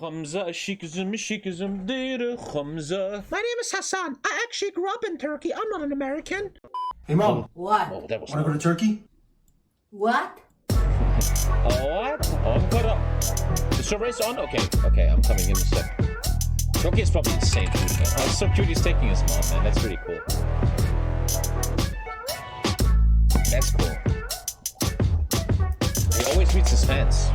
Hamza, shikizum, dere Hamza. My name is Hassan. I actually grew up in Turkey. I'm not an American. Hey mom, What? Oh, that was. wanna go to Turkey? What? Oh, what? Oh, I'm gonna. The server is on? Okay, okay, I'm coming in a sec. Turkey is probably the same food, man. Oh, it's so cute he's taking his mom, man. That's really cool. That's cool. He always meets his fans.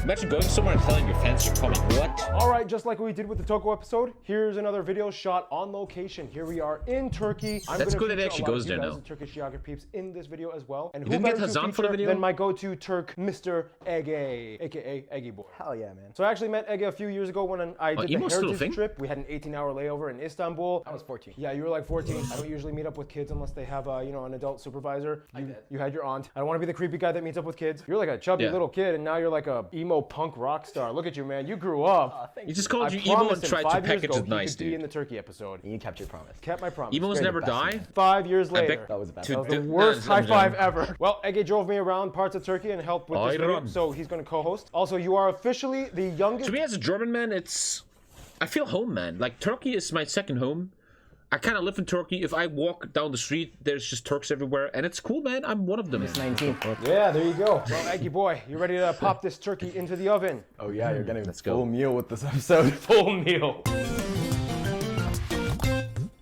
Imagine going somewhere and telling your fans you're coming. What? Alright, just like we did with the Toko episode, here's another video shot on location. Here we are in Turkey. That's good that it actually goes there now. The Turkish geography peeps in this video as well. And you didn't get Hazan for the video? Then my go-to Turk, Mr. Ege, aka Eggy Boy. Hell yeah, man. So I actually met Ege a few years ago when I did the Emo's still a heritage thing? trip. We had an 18-hour layover in Istanbul. I was 14. Yeah, you were like 14. I don't usually meet up with kids unless they have, you know, an adult supervisor. You had your aunt. I don't want to be the creepy guy that meets up with kids. You're like a chubby little kid, and now you're like a emo punk rock star. Look at you, man. You grew up. You just called you emo and tried to package it nice, dude. In the Turkey episode. You kept your promise. Kept my promise. Emos never die? 5 years later. That was bad. That was the worst high five ever. Well, Ege drove me around parts of Turkey and helped with this video, so he's going to co-host. Also, you are officially the youngest. To me as a German man, I feel home, man. Like, Turkey is my second home. I kind of live in Turkey. If I walk down the street, there's just Turks everywhere, and it's cool, man. I'm one of them. It's 19. Yeah, there you go. Well, Eggy boy, you ready to pop this turkey into the oven? Oh yeah, you're getting a go. full meal with this episode. Full meal.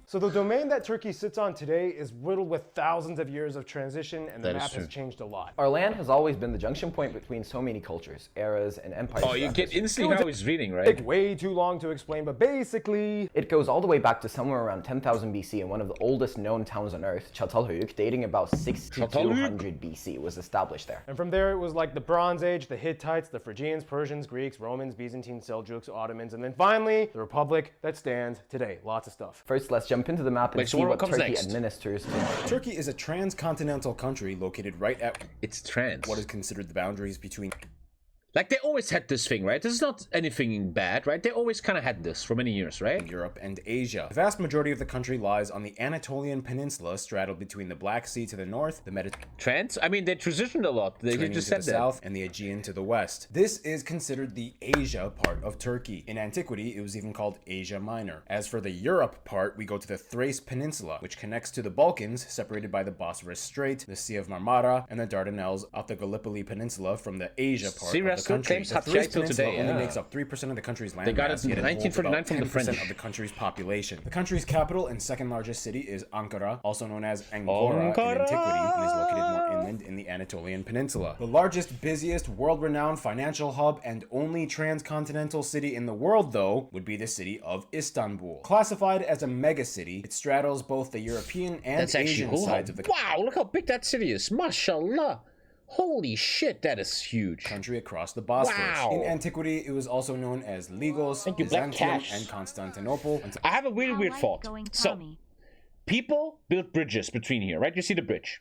So the domain that Turkey sits on today is riddled with thousands of years of transition, and the That is map has true. changed a lot. Our land has always been the junction point between so many cultures, eras, and empires. Oh, you throughout get history. instantly how he's reading, It's right? way too long to explain, but basically, It goes all the way back to somewhere around 10,000 BC, and one of the oldest known towns on Earth, Çatalhöyük, dating about 6200 BC, was established there. and from there it was like the Bronze Age, the Hittites, the Phrygians, Persians, Greeks, Romans, Byzantines, Seljuks, Ottomans, and then finally, the Republic that stands today. Lots of stuff. First, let's jump into the map and Wait, so see what what comes Turkey next? administers. Turkey is a transcontinental country located right at It's trans. what is considered the boundaries between Like, they always had this thing, right? This is not anything bad, right? They always kind of had this for many years, right? Europe and Asia. The vast majority of the country lies on the Anatolian Peninsula, straddled between the Black Sea to the north, the Mediterranean Trans? I mean, they transitioned a lot. They to just the said that. south, and the Aegean to the west. This is considered the Asia part of Turkey. In antiquity, it was even called Asia Minor. As for the Europe part, we go to the Thrace Peninsula, which connects to the Balkans, separated by the Bosphorus Strait, the Sea of Marmara, and the Dardanelles off the Gallipoli Peninsula from the Asia part See, of the Rasul country. claims The hot Thrace till Peninsula today, only yeah. makes up 3% of the country's land They got mass, it in yet holds 1949 about from the 10% French. of the country's population. The country's capital and second largest city is Ankara, also known as Angora in antiquity, and is located more inland in the Anatolian Peninsula. The largest, busiest, world-renowned financial hub and only transcontinental city in the world, though, would be the city of Istanbul. Classified as a megacity, it straddles both the European and That's actually Asian cool. sides of the Wow, look how big that city is. Mashallah. Holy shit, that is huge. country across the Bosphorus. Wow. In antiquity, it was also known as Ligos, Thank you, Black Byzantium, Cash. and Constantinople. I have a really weird like thought. going So, Tommy. people built bridges between here, right? You see the bridge.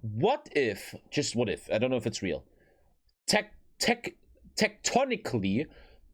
What if, just what if, I don't know if it's real, tectonically,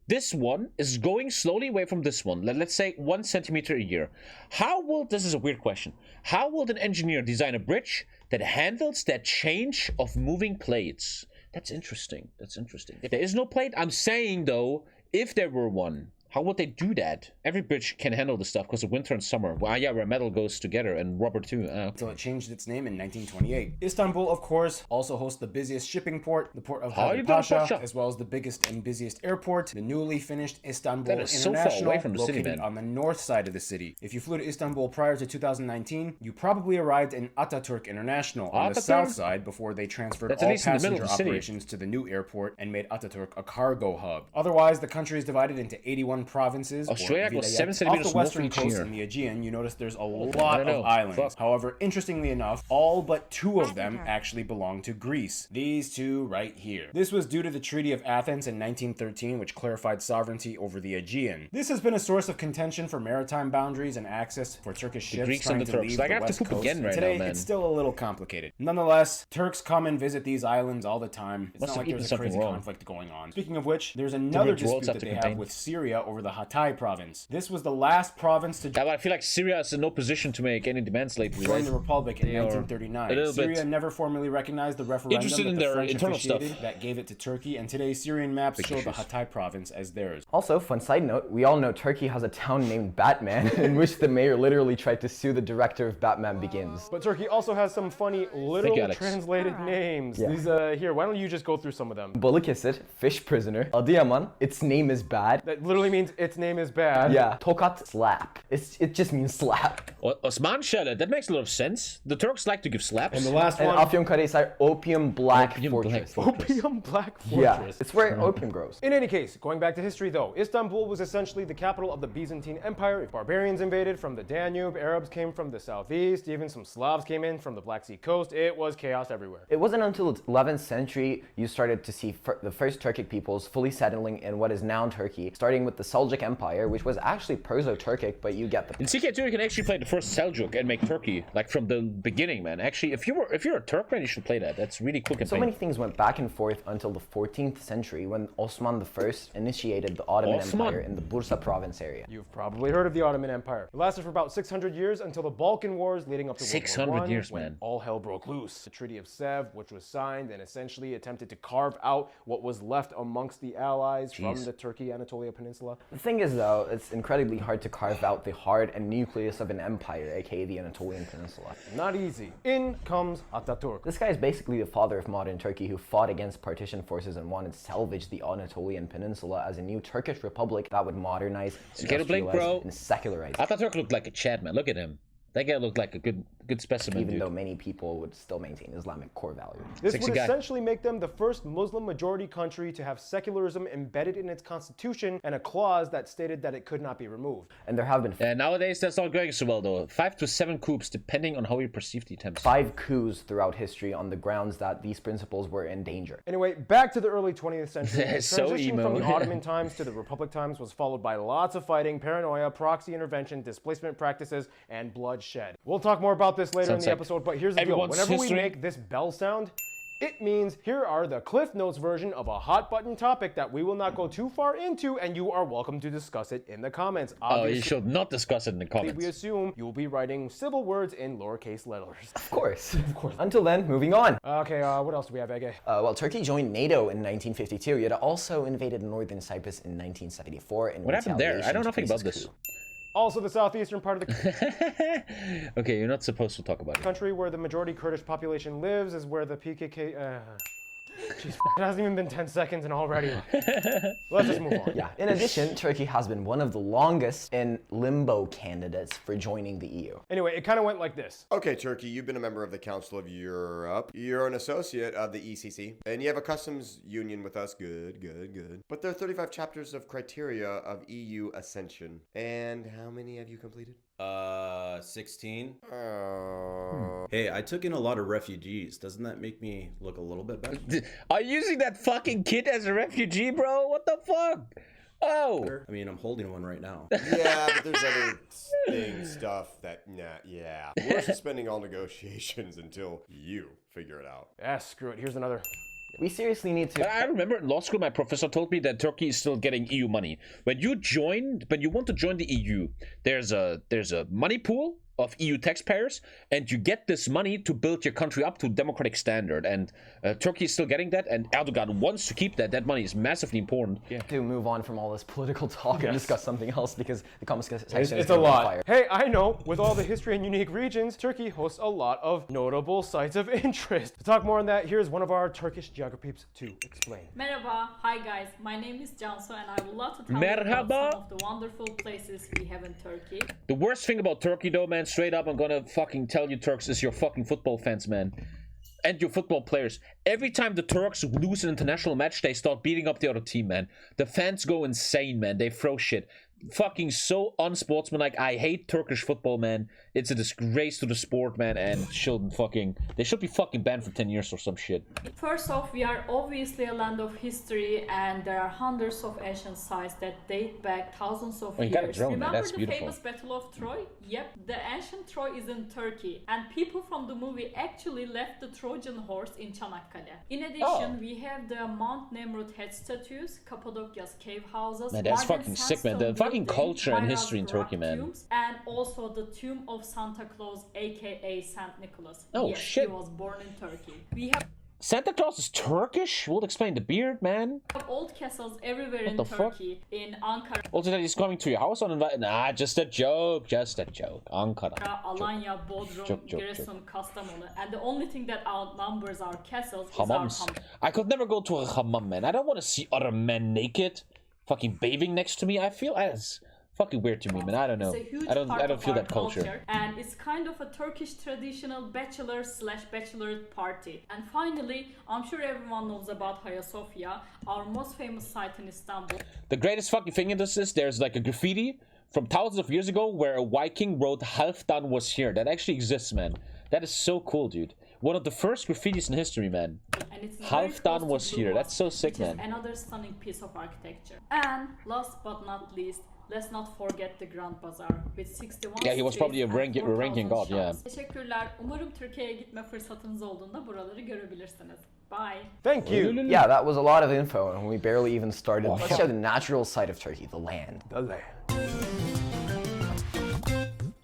this one is going slowly away from this one. Let's say 1 centimeter a year. How will, this is a weird question, how will an engineer design a bridge that handles that change of moving plates? That's interesting. That's interesting. If there is no plate, I'm saying though, if there were one, how would they do that? Every bridge can handle the stuff because of winter and summer. Well, yeah, where metal goes together and rubber too. Until it changed its name in 1928. Istanbul, of course, also hosts the busiest shipping port, the port of Hadi Pasha, as well as the biggest and busiest airport, the newly finished Istanbul That is so far International, away from the city, located man. on the north side of the city. If you flew to Istanbul prior to 2019, you probably arrived in Ataturk International on the Ataturk? south side before they transferred That's at all least in the middle passenger of the city. operations to the new airport and made Ataturk a cargo hub. Otherwise, the country is divided into 81 provinces. Australia goes 7 Off centimeters the western more for each coast year. in the Aegean, you notice there's a lot know. of islands. Fuck. However, interestingly enough, all but 2 of them actually belong to Greece. These 2 right here. This was due to the Treaty of Athens in 1913, which clarified sovereignty over the Aegean. This has been a source of contention for maritime boundaries and access for Turkish ships Greeks trying and the to Turks. leave Like, I the have to west poop coast. again And right today, now, man. it's still a little complicated. Nonetheless, Turks come and visit these islands all the time. It's Must not have like eaten there's a something crazy wrong. conflict going on. Speaking of which, there's another worlds dispute have that to they contain. have with Syria over over the Hatay province. This was the last province to Yeah, but I feel like Syria is in no position to make any demands lately, join right? the Republic in They are 1939. a little bit Syria never formally recognized the referendum interested that in the their French internal stuff. officiated that gave it to Turkey, and today's Syrian maps show the issues. Hatay province as theirs. Also, fun side note, we all know Turkey has a town named Batman, in which the mayor literally tried to sue the director of Batman Begins. But Turkey also has some funny literal Alex. translated names. Yeah. These here, why don't you just go through some of them? Balıkesir, fish prisoner. Adıyaman, its name is bad. That literally means its name is bad. Yeah. Tokat, slap. It just means slap. Osman Shale, that makes a lot of sense. The Turks like to give slaps. And the last And one, Afyonkarahisar, opium black Opium fortress. Black Fortress. Opium Black Yeah, Fortress. it's where opium grows. In any case, going back to history though, Istanbul was essentially the capital of the Byzantine Empire. Barbarians invaded from the Danube, Arabs came from the southeast, even some Slavs came in from the Black Sea coast. It was chaos everywhere. It wasn't until the 11th century you started to see the first Turkic peoples fully settling in what is now Turkey, starting with the Seljuk Empire, which was actually Perso-Turkic, but you get the In CK2, you can actually play the first Seljuk and make Turkey, like from the beginning, man. Actually, if you're a Turk, man, you should play that. That's really cool campaign. So many things went back and forth until the 14th century when Osman I initiated the Ottoman Osman. Empire in the Bursa province area. You've probably heard of the Ottoman Empire. It lasted for about 600 years until the Balkan Wars leading up to 600 World War I, years, when man. all hell broke loose. The Treaty of Sèvres, which was signed and essentially attempted to carve out what was left amongst the allies from the Turkey-Anatolia Peninsula. The thing is though, it's incredibly hard to carve out the heart and nucleus of an empire, aka the Anatolian Peninsula. Not easy. In comes Ataturk. This guy is basically the father of modern Turkey who fought against partition forces and wanted to salvage the Anatolian Peninsula as a new Turkish republic that would modernize, get a blink, bro. and secularize. Ataturk looked like a Chad, man. Look at him. That guy looked like a good specimen, Even dude. though many people would still maintain Islamic core values. This Sexy would guy. essentially make them the first Muslim majority country to have secularism embedded in its constitution and a clause that stated that it could not be removed. And there have been And nowadays, that's not going so well, though. 5 to 7 coups, depending on how you perceive the attempts. 5 coups throughout history on the grounds that these principles were in danger. Anyway, back to the early 20th century. The So transition emo. from the Ottoman times to the Republic times was followed by lots of fighting, paranoia, proxy intervention, displacement practices, and bloodshed. We'll talk more about this later Sounds in the like episode, but here's the deal. everyone's Whenever we history. make this bell sound, it means here are the Cliff Notes version of a hot button topic that we will not go too far into, and you are welcome to discuss it in the comments. Oh, you Obviously, should not discuss it in the we comments. assume you'll be writing civil words in lowercase letters. Of course. Until then, moving on. Okay, what else do we have, Ege? Well, Turkey joined NATO in 1952, yet it also invaded northern Cyprus in 1974. In What happened there? I don't know nothing about Greece's this. coup. Also, the southeastern part of the Okay, you're not supposed to talk about it. country where the majority Kurdish population lives is where the PKK. Jeez, it hasn't even been 10 seconds and already. Let's just move on. Yeah. In addition, Turkey has been one of the longest in limbo candidates for joining the EU. Anyway, it kind of went like this. Okay, Turkey, you've been a member of the Council of Europe. You're an associate of the ECC, and you have a customs union with us. Good, good, good. But there are 35 chapters of criteria of EU ascension. And how many have you completed? 16. Oh. Hey, I took in a lot of refugees. Doesn't that make me look a little bit better? Are you using that fucking kid as a refugee, bro? What the fuck? Oh. I mean, I'm holding one right now. Yeah, but there's other stuff that, yeah. We're suspending all negotiations until you figure it out. Yeah, screw it. Here's another. We seriously need But to. I remember in law school, my professor told me that Turkey is still getting EU money. When you want to join the EU, there's a money pool of EU taxpayers, and you get this money to build your country up to democratic standard. And Turkey is still getting that, and Erdogan wants to keep that. That money is massively important. Yeah. To move on from all this political talk and discuss something else because the comment section is It's a on lot. fire. Hey, I know, with all the history and unique regions, Turkey hosts a lot of notable sites of interest. To talk more on that, here's one of our Turkish geography peeps to explain. Merhaba, hi guys, my name is Cansu and I would love to tell you Merhaba. about some of the wonderful places we have in Turkey. The worst thing about Turkey, though, man, straight up, I'm gonna fucking tell you, Turks, is your fucking football fans, man. And your football players. Every time the Turks lose an international match, they start beating up the other team, man. The fans go insane, man. They throw shit. fucking so unsportsmanlike. I hate Turkish football, man. It's a disgrace to the sport, man, and they should be fucking banned for 10 years or some shit. First off, we are obviously a land of history, and there are hundreds of ancient sites that date back thousands of you got a years. drone, man. Remember That's the beautiful. famous Battle of Troy? Yep, the ancient Troy is in Turkey, and people from the movie actually left the Trojan horse in Çanakkale. In addition, we have the Mount Nemrut head statues, Cappadocia's cave houses, Man, that's modern fucking sick, man. The sandstone fucking building, culture and Myra's history in rock Turkey, man. tombs, and also the tomb of Santa Claus, aka Saint Nicholas. Oh, yes, shit. He was born in Turkey. We have Santa Claus is Turkish? We'll explain the beard, man. old castles everywhere in the fuck? Turkey, in Ankara, Also, that he's coming to your house on invite. Nah, just a joke. Ankara. Alanya, Bodrum, Joke. Giresun, Kastamonu, and the only thing that outnumbers our castles is our Hammams. hammam. I could never go to a hammam, man. I don't want to see other men naked, fucking bathing next to me. I feel that's fucking weird to me, man. I don't know. It's a huge I part don't of feel our that culture. and it's kind of a Turkish traditional bachelor/bachelorette party. And finally, I'm sure everyone knows about Hagia Sophia, our most famous site in Istanbul. The greatest fucking thing in this is there's like a graffiti from thousands of years ago where a Viking wrote Halfdan was here. That actually exists, man. That is so cool, dude. One of the first graffitis in history, man. And it's very Halfdan close to was Blue here. Mosque, That's so sick, which is man. another stunning piece of architecture. And last but not least, let's not forget the Grand Bazaar with 61 Yeah, he was probably a streets and ranking 4,000 god, yeah. shops. Teşekkürler. Umarım Türkiye'ye gitme fırsatınız olduğunda buraları görebilirsiniz. Bye. Thank you. Yeah, that was a lot of info, and we barely even started. Let's show the natural side of Turkey, the land. The land.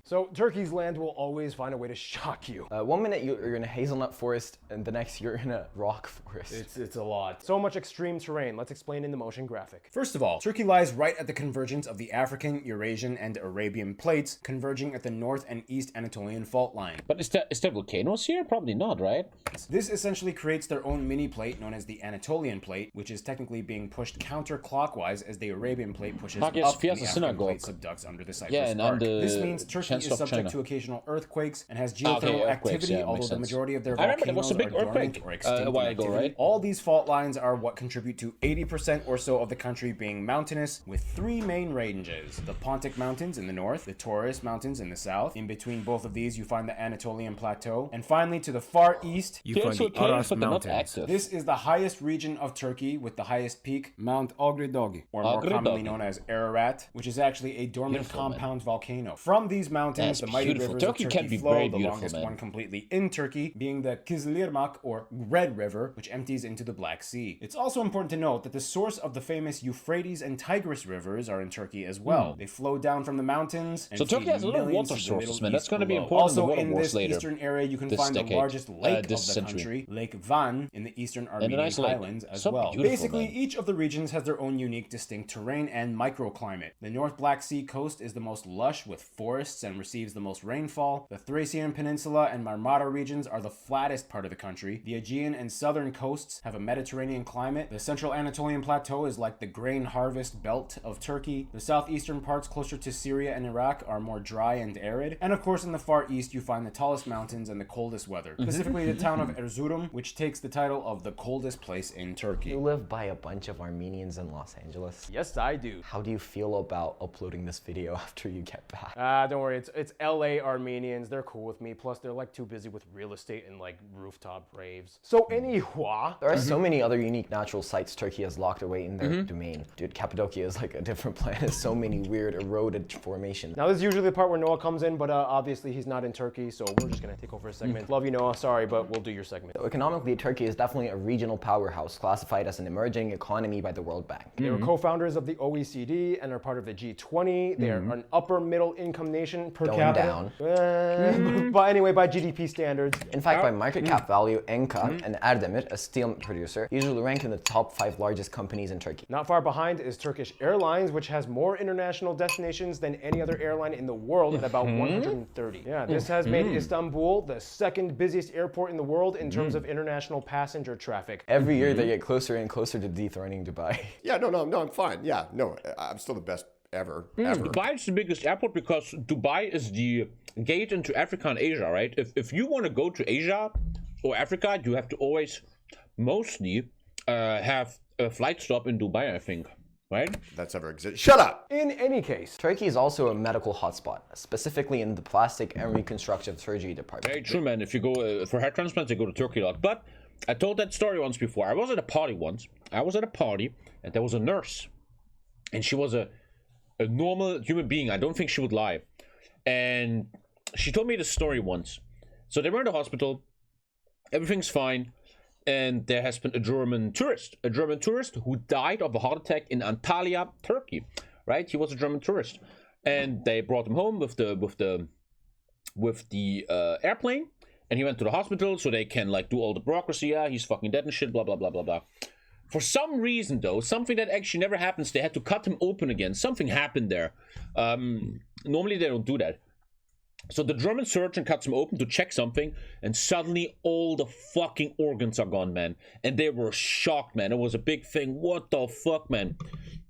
So Turkey's land will always find a way to shock you. 1 minute you're in a hazelnut forest, and the next you're in a rock forest. It's a lot. So much extreme terrain. Let's explain in the motion graphic. First of all, Turkey lies right at the convergence of the African, Eurasian, and Arabian plates, converging at the North and East Anatolian fault line. But is there volcanoes here? Probably not, right? This essentially creates their own mini plate known as the Anatolian plate, which is technically being pushed counterclockwise as the Arabian plate pushes up, the African plate subducts under the Cyprus arc. This means Turkey is subject to occasional earthquakes and has geothermal activity, yeah, although the majority of their I remember there volcanoes was a big are dormant earthquake or extinct a while in ago, activity. right? All these fault lines are what contribute to 80% or so of the country being mountainous, with three main ranges: the Pontic Mountains in the north, the Taurus Mountains in the south. In between both of these, you find the Anatolian Plateau, and finally to the far east, you find the Aras Mountains. This is the highest region of Turkey with the highest peak, Mount Ogridog, or more commonly known as Ararat, which is actually a dormant compound volcano. From these mountains, the mighty rivers of Turkey can be flow, very the beautiful, longest man. one completely in Turkey being the Kızılırmak, or Red River, which empties into the Black Sea. It's also important to note that the source of the famous Euphrates and Tigris rivers are in Turkey as well. They flow down from the mountains and So Turkey feed has a little millions water to the sources, Middle man. That's East going to be below. important Also, in the water in wars this later. eastern area, you can This find decade. the largest lake of the this century. country, Lake Van, in the eastern Armenian nice lake. highlands as So well. beautiful, Basically, man. each of the regions has their own unique, distinct terrain and microclimate. The North Black Sea coast is the most lush with forests and receives the most rainfall. The Thracian Peninsula and Marmara regions are the flattest part of the country. The Aegean and southern coasts have a Mediterranean climate. The central Anatolian plateau is like the grain harvest belt of Turkey. The southeastern parts closer to Syria and Iraq are more dry and arid. And of course, in the far east, you find the tallest mountains and the coldest weather. Specifically, the town of Erzurum, which takes the title of the coldest place in Turkey. You live by a bunch of Armenians in Los Angeles. Yes, I do. How do you feel about uploading this video after you get back? Don't worry, it's LA Armenians. They're cool with me. Plus, they're like too busy with real estate and like rooftop raves. So anyhow, There are so many other unique natural sites Turkey has locked away in their domain. Dude, Cappadocia is like a different planet. So many weird eroded formations. now this is usually the part where Noah comes in, but obviously he's not in Turkey, so we're just gonna take over a segment. Love you, Noah. Sorry, but we'll do your segment. So economically, Turkey is definitely a regional powerhouse, classified as an emerging economy by the World Bank. They were co-founders of the OECD and are part of the G20. They are an upper middle income nation per Going capita. down. But anyway, by GDP standards. In fact, by market cap value, Enka and Erdemir, a steel producer, usually rank in the top 5 largest companies in Turkey. Not far behind is Turkish Airlines, which has more international destinations than any other airline in the world at about 130. Yeah, this has made Istanbul the second busiest airport in the world in terms of international passenger traffic. Every year they get closer and closer to dethroning Dubai. Yeah, no, I'm fine. Yeah, no, I'm still the best ever. Dubai is the biggest airport because Dubai is the gate into Africa and Asia, right? If you want to go to Asia or Africa, you have to always mostly have a flight stop in Dubai, I think. right? That's ever existed. Shut up! In any case, Turkey is also a medical hotspot, specifically in the plastic and reconstructive surgery department. Very true, man. If you go for hair transplants, you go to Turkey a lot. But I told that story once before. I was at a party once. And there was a nurse. And she was a normal human being. I don't think she would lie. And she told me this story once. So they were in the hospital. Everything's fine. And there has been a German tourist who died of a heart attack in Antalya, Turkey. Right? He was a German tourist. And they brought him home with the airplane. And he went to the hospital so they can like do all the bureaucracy. Yeah, he's fucking dead and shit, blah, blah, blah, blah, blah. For some reason, though, something that actually never happens, they had to cut him open again. Something happened there. Normally, they don't do that. So the German surgeon cuts him open to check something, and suddenly all the fucking organs are gone, man. And they were shocked, man. It was a big thing. What the fuck, man?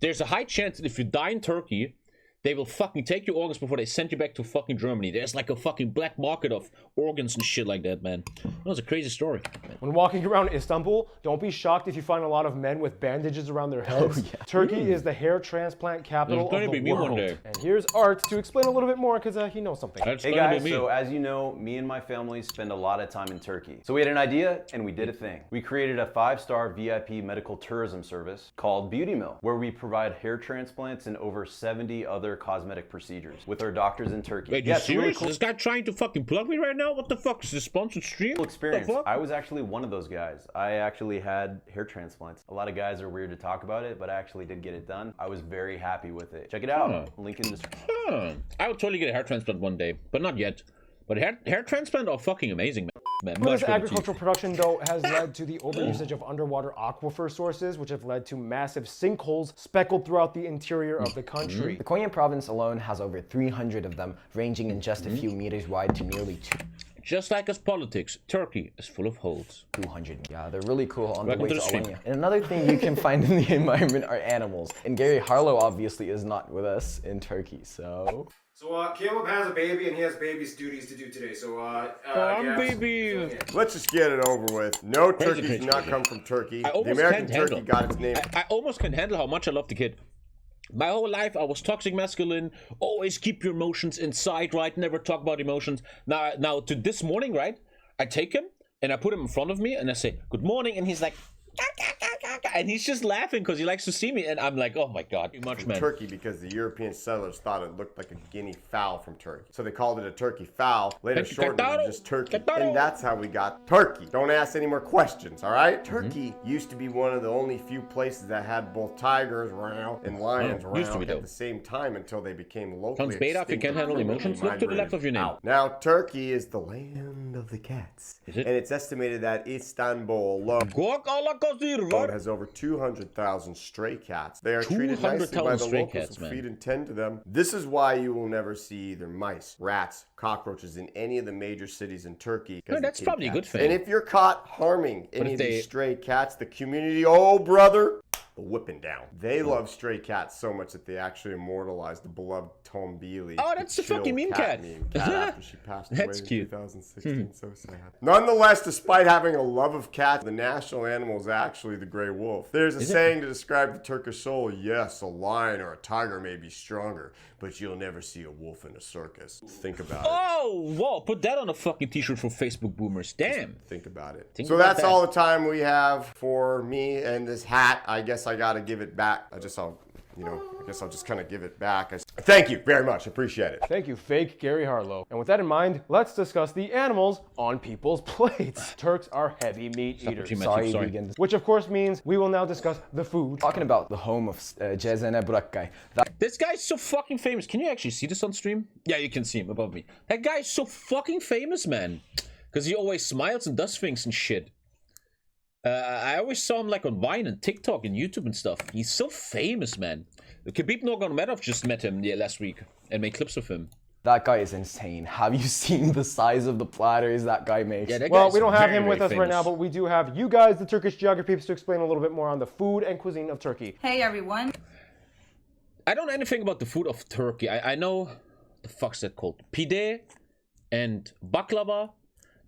There's a high chance that if you die in Turkey, they will fucking take your organs before they send you back to fucking Germany. There's like a fucking black market of organs and shit like that, man. That was a crazy story. When walking around Istanbul, don't be shocked if you find a lot of men with bandages around their heads. Turkey is the hair transplant capital of the me world. one day. And here's Art to explain a little bit more because he knows something. Hey guys, so as you know, me and my family spend a lot of time in Turkey. So we had an idea and we did a thing. We created a 5-star VIP medical tourism service called Beauty Mill, where we provide hair transplants and over 70 other cosmetic procedures with our doctors in Turkey. Wait, you serious? Really cool. This guy trying to fucking plug me right now? What the fuck? Is this sponsored stream? Cool experience. I was actually one of those guys. I actually had hair transplants. A lot of guys are weird to talk about it, but I actually did get it done. I was very happy with it. Check it out. Link in the description. I would totally get a hair transplant one day, but not yet. But hair transplant are fucking amazing, man. This agricultural production, though, has led to the overusage of underwater aquifer sources, which have led to massive sinkholes speckled throughout the interior of the country. The Konya province alone has over 300 of them, ranging in just a few meters wide to nearly Just like us politics, Turkey is full of holes. 200. Yeah, they're really cool on the Welcome way to to the stream. Alanya. And another thing you can find in the environment are animals. And Gary Harlow obviously is not with us in Turkey, so... So Caleb has a baby and he has baby's duties to do today. So baby. Let's just get it over with. No, turkeys do not come from Turkey. The American turkey got its name. I almost can't handle how much I love the kid. My whole life I was toxic masculine. Always keep your emotions inside, right? Never talk about emotions. Now to this morning, right? I take him and I put him in front of me and I say good morning, and he's like. And he's just laughing because he likes to see me, and I'm like, oh my god, too much, man. Turkey, because the European settlers thought it looked like a guinea fowl from Turkey, so they called it a turkey fowl. Later shortened it to just turkey, and that's how we got turkey. Don't ask any more questions, all right? Turkey used to be one of the only few places that had both tigers and lions around at the same time until they became locally extinct. If you can't handle emotions, look to the left of your name. Now Turkey is the land of the cats, and it's estimated that Istanbul alone has over 200,000 stray cats. They are treated nicely by the locals who feed and tend to them. This is why you will never see either mice, rats, cockroaches in any of the major cities in Turkey. No, that's probably a good thing. And if you're caught harming any of these stray cats, the community, oh brother, whipping down. They love stray cats so much that they actually immortalized the beloved Tombili. Oh, that's the fucking meme cat. After she passed away That's in cute. 2016. So sad. Nonetheless, despite having a love of cats, the national animal is actually the gray wolf. There's a saying to describe the Turkish soul. Yes, a lion or a tiger may be stronger, but you'll never see a wolf in a circus. Think about it. Oh, whoa, put that on a fucking t-shirt for Facebook boomers. Damn. Think about it. So that's all the time we have for me and this hat. I guess I gotta give it back. I guess I'll just kind of give it back. Thank you very much. Appreciate it. Thank you, fake Gary Harlow. And with that in mind, let's discuss the animals on people's plates. Turks are heavy meat eaters. Sorry, vegans. Which of course means we will now discuss the food. Talking about the home of Cezene Burakkay. This guy's so fucking famous. Can you actually see this on stream? Yeah, you can see him above me. That guy's so fucking famous, man. Because he always smiles and does things and shit. I always saw him like on Vine and TikTok and YouTube and stuff. He's so famous, man. Khabib Nurmagomedov just met him last week and made clips of him. That guy is insane. Have you seen the size of the platters that guy makes? Yeah, well, we don't have him with us right now, but we do have you guys, the Turkish geography peeps, to explain a little bit more on the food and cuisine of Turkey. Hey, everyone. I don't know anything about the food of Turkey. I know, the fuck's that called? Pide and baklava.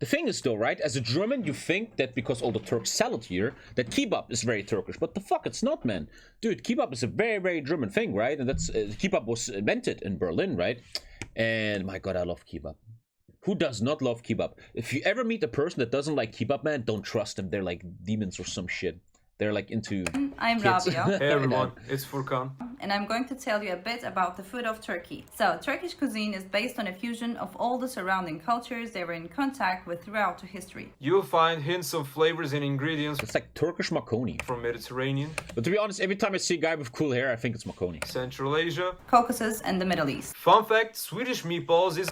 The thing is though, right, as a German, you think that because all the Turks sell it here, that kebab is very Turkish. But the fuck, it's not, man. Dude, kebab is a very, very German thing, right? And that's kebab was invented in Berlin, right? And my god, I love kebab. Who does not love kebab? If you ever meet a person that doesn't like kebab, man, don't trust them. They're like demons or some shit. They're like into I'm kids. Rabia. Hey everyone, it's Furkan. And I'm going to tell you a bit about the food of Turkey. So, Turkish cuisine is based on a fusion of all the surrounding cultures they were in contact with throughout the history. You'll find hints of flavors and ingredients It's like Turkish makoni. from Mediterranean, But to be honest, every time I see a guy with cool hair, I think it's makoni. Central Asia. Caucasus and the Middle East. Fun fact, Swedish meatballs is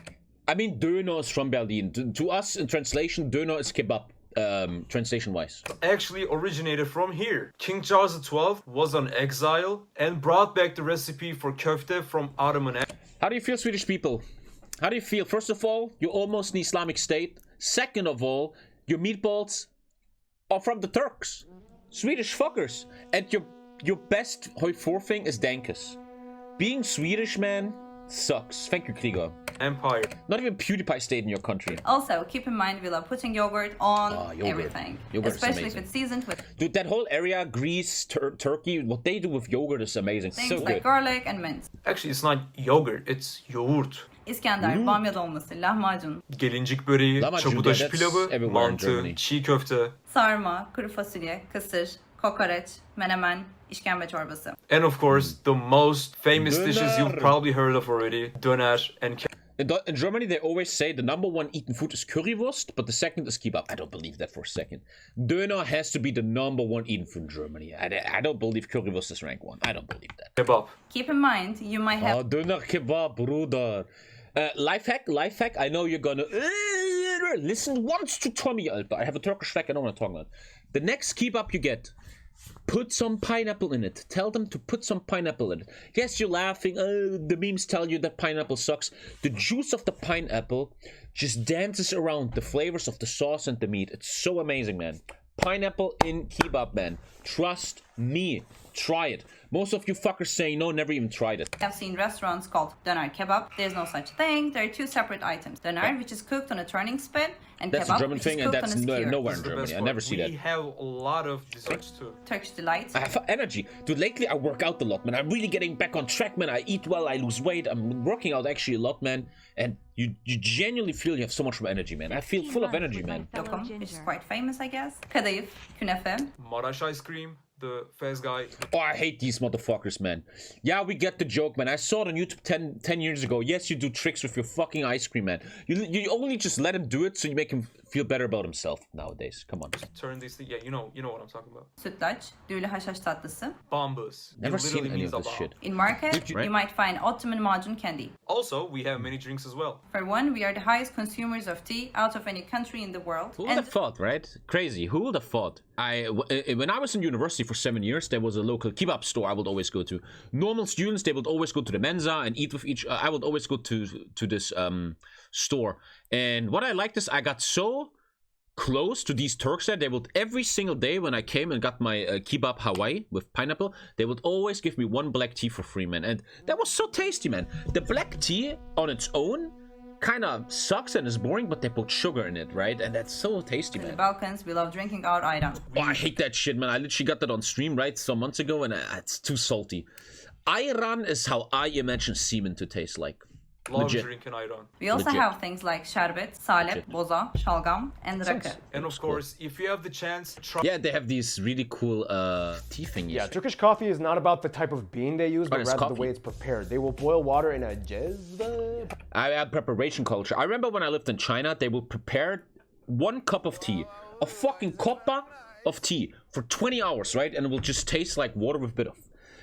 I mean, döner is from Berlin. To us, in translation, döner is kebab. Translation-wise. actually originated from here. King Charles XII was on exile and brought back the recipe for köfte from Ottoman Empire. How do you feel, Swedish people? How do you feel? First of all, you're almost an Islamic state. Second of all, your meatballs are from the Turks. Swedish fuckers. And your best HOI4 thing is Dankus. Being Swedish, man, sucks. Thank you, Krieger. Empire. Not even PewDiePie stayed in your country. Also, keep in mind we love putting yogurt on yogurt. everything. Yogurt is especially if amazing. it's seasoned with Dude, that whole area, Greece, Turkey, what they do with yogurt is amazing. things So like good. garlic and mint. Actually, it's not yogurt, it's yoğurt. İskender, bamya dolması, lahmacun, Gelincik böreği, Lahmacun, çabutaş that's pilavı, everywhere in Germany. mantı, çiğ köfte, sarma, kuru fasulye, kısır, kokoreç, menemen, işkembe çorbası. and of course, the most famous Döner. dishes you've probably heard of already, döner and In Germany, they always say the number one eaten food is currywurst, but the second is kebab. I don't believe that for a second. Döner has to be the number one eaten food in Germany. I don't believe currywurst is rank one. I don't believe that. kebab. Keep in mind, you might have Döner kebab, bruder. Life hack. I know you're gonna listen once to Tommy, Alter. I have a Turkish fact I don't want to talk about. The next kebab you get, put some pineapple in it. Tell them to put some pineapple in it. Yes, you're laughing. The memes tell you that pineapple sucks. The juice of the pineapple just dances around the flavors of the sauce and the meat. It's so amazing, man. Pineapple in kebab, man. Trust me. Try it. Most of you fuckers say no, never even tried it. seen restaurants called döner kebab. There's no such thing. There are two separate items. Döner, which is cooked on a turning spit, and That's kebab, a German which thing, is and cooked that's on a skewer. nowhere in This is the Germany. best I part. never see that. We have a lot of desserts too. Turkish delights. I have energy. Dude, lately I work out a lot, man. I'm really getting back on track, man. I eat well, I lose weight. I'm working out actually a lot, man. And you genuinely feel you have so much more energy, man. I feel full of energy, man. Lokum, which is quite famous, I guess. Kadayıf, künefe. Maraş ice cream, the fast guy. Oh, I hate these motherfuckers, man. Yeah, we get the joke, man. I saw it on YouTube 10 years ago. Yes, you do tricks with your fucking ice cream, man. You only just let him do it so you make him feel better about himself nowadays. Come on. Turn these things. Yeah, you know what I'm talking about. Sütlaç, düğlü haşhaş tatlısı. Bambus. Never It seen literally any means of this a shit. bomb. In market, Right. you might find Ottoman macun candy. Also, we have many drinks as well. For one, we are the highest consumers of tea out of any country in the world. Who would have thought, right? Crazy. Who would have thought? When I was in university for 7 years, there was a local kebab store I would always go to. Normal students, they would always go to the mensa and eat with each. I would always go to this store. And what I liked is I got so close to these Turks there. They would every single day when I came and got my kebab Hawaii with pineapple, they would always give me one black tea for free, man. And that was so tasty, man. The black tea on its own kind of sucks and is boring, but they put sugar in it, right? And that's so tasty, In the man. Balkans, we love drinking our ayran. Oh, I hate that shit, man. I literally got that on stream, right, some months ago, and it's too salty. Ayran is how I imagine semen to taste like. Love Legit. drinking ayran. We also Legit. have things like sherbet, salep, boza, şalgam, and rakı. And of course, if you have the chance, try Yeah, they have these really cool tea thingies. Yeah, Turkish coffee is not about the type of bean they use, but it's rather coffee. the way it's prepared. They will boil water in a jezva. I have preparation culture. I remember when I lived in China, they would prepare 1 cup of tea, a fucking coppa of tea for 20 hours, right? And it will just taste like water with a bit of.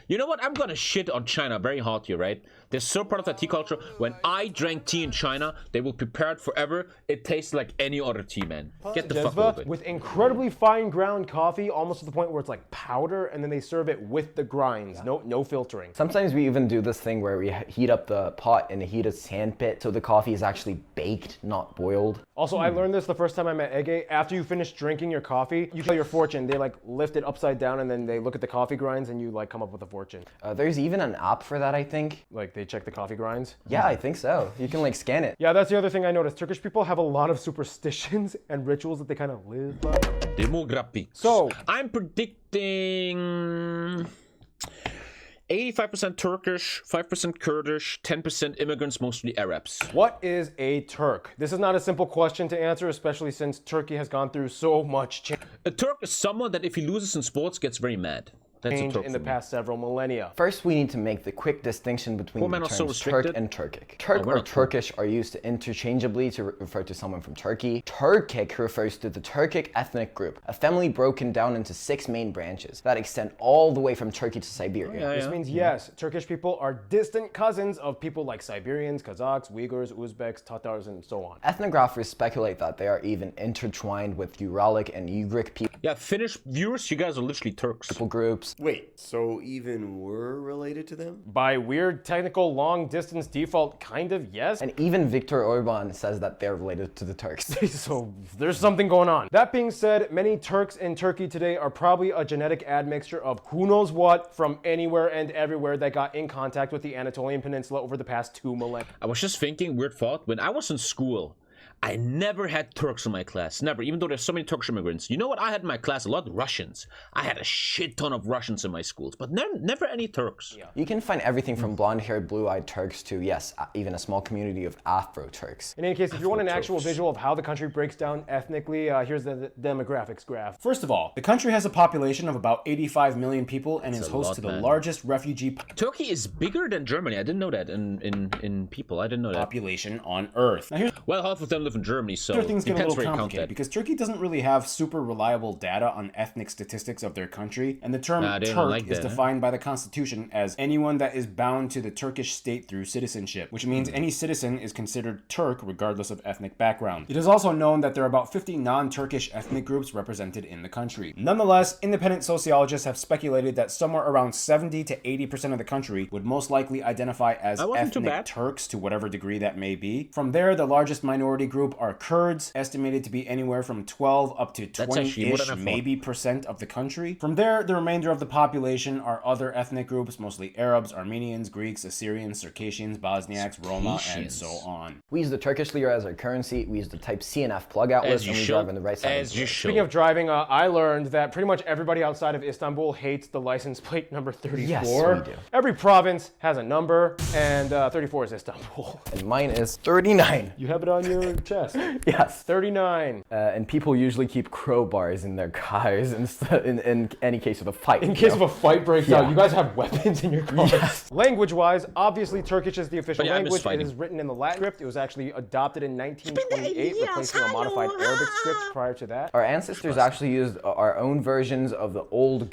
You know what? I'm gonna shit on China very hard here, right? They're so part of that tea culture. When I drank tea in China, they will prepare it forever. It tastes like any other tea, man. Get the fuck Jezva over it. with incredibly fine ground coffee, almost to the point where it's like powder, and then they serve it with the grinds. No filtering. Sometimes we even do this thing where we heat up the pot in a heated sand pit so the coffee is actually baked, not boiled. Also, I learned this the first time I met Ege. After you finish drinking your coffee, you tell your fortune. They like lift it upside down, and then they look at the coffee grinds, and you like come up with a fortune. fortune. There's even an app for that, I think. Like they check the coffee grinds? Yeah, I think so. You can like scan it. Yeah, that's the other thing I noticed. Turkish people have a lot of superstitions and rituals that they kind of live by. Demographics. So, I'm predicting 85% Turkish, 5% Kurdish, 10% immigrants, mostly Arabs. What is a Turk? This is not a simple question to answer, especially since Turkey has gone through so much change. A Turk is someone that if he loses in sports gets very mad. That's a Turk in the past several millennia. First, we need to make the quick distinction between the terms Turk and Turkic. Turk or Turkish are used interchangeably to refer to someone from Turkey. Turkic refers to the Turkic ethnic group, a family broken down into 6 main branches that extend all the way from Turkey to Siberia. This means, yes, Turkish people are distant cousins of people like Siberians, Kazakhs, Uyghurs, Uzbeks, Tatars, and so on. Ethnographers speculate that they are even intertwined with Uralic and Ugric people. Yeah, Finnish viewers, you guys are literally Turks. People groups. Wait, so even we're related to them? By weird technical long distance default, kind of, yes. And even Viktor Orban says that they're related to the Turks. So there's something going on. That being said, many Turks in Turkey today are probably a genetic admixture of who knows what from anywhere and everywhere that got in contact with the Anatolian Peninsula over the past 2 millennia. I was just thinking, weird thought, when I was in school, I never had Turks in my class. Never, even though there's so many Turkish immigrants. You know what I had in my class? A lot of Russians. I had a shit ton of Russians in my schools, but never any Turks. Yeah. You can find everything from blonde-haired, blue-eyed Turks to, yes, even a small community of Afro-Turks. In any case, if you want an actual visual of how the country breaks down ethnically, here's the demographics graph. First of all, the country has a population of about 85 million people and is host to the largest refugee Turkey is bigger than Germany. I didn't know that in people. I didn't know that. Population on Earth. Now well, half of them live in Germany, so things get a depends little where you count complicated that. because Turkey doesn't really have super reliable data on ethnic statistics of their country, and the term Turk like is that, defined by the constitution as anyone that is bound to the Turkish state through citizenship, which means any citizen is considered Turk regardless of ethnic background. It is also known that there are about 50 non-Turkish ethnic groups represented in the country. Nonetheless, independent sociologists have speculated that somewhere around 70 to 80% of the country would most likely identify as ethnic Turks to whatever degree that may be. From there, the largest minority group are Kurds, estimated to be anywhere from 12 up to 20-ish maybe percent of the country. From there, the remainder of the population are other ethnic groups, mostly Arabs, Armenians, Greeks, Assyrians, Circassians, Bosniaks, Roma, and so on. We use the Turkish lira as our currency. We use the type CNF plug-out list, and we drive on the right side. Speaking of driving, I learned that pretty much everybody outside of Istanbul hates the license plate number 34. Yes, we do. Every province has a number, and 34 is Istanbul. And mine is 39. You have it on your chest. Yes. 39. And people usually keep crowbars in their cars in any case of a fight. In case of a fight breaks out, you guys have weapons in your cars. Yes. Language-wise, obviously Turkish is the official language. It is written in the Latin script. It was actually adopted in 1928, replacing a modified Arabic script prior to that. Our ancestors actually used our own versions of the old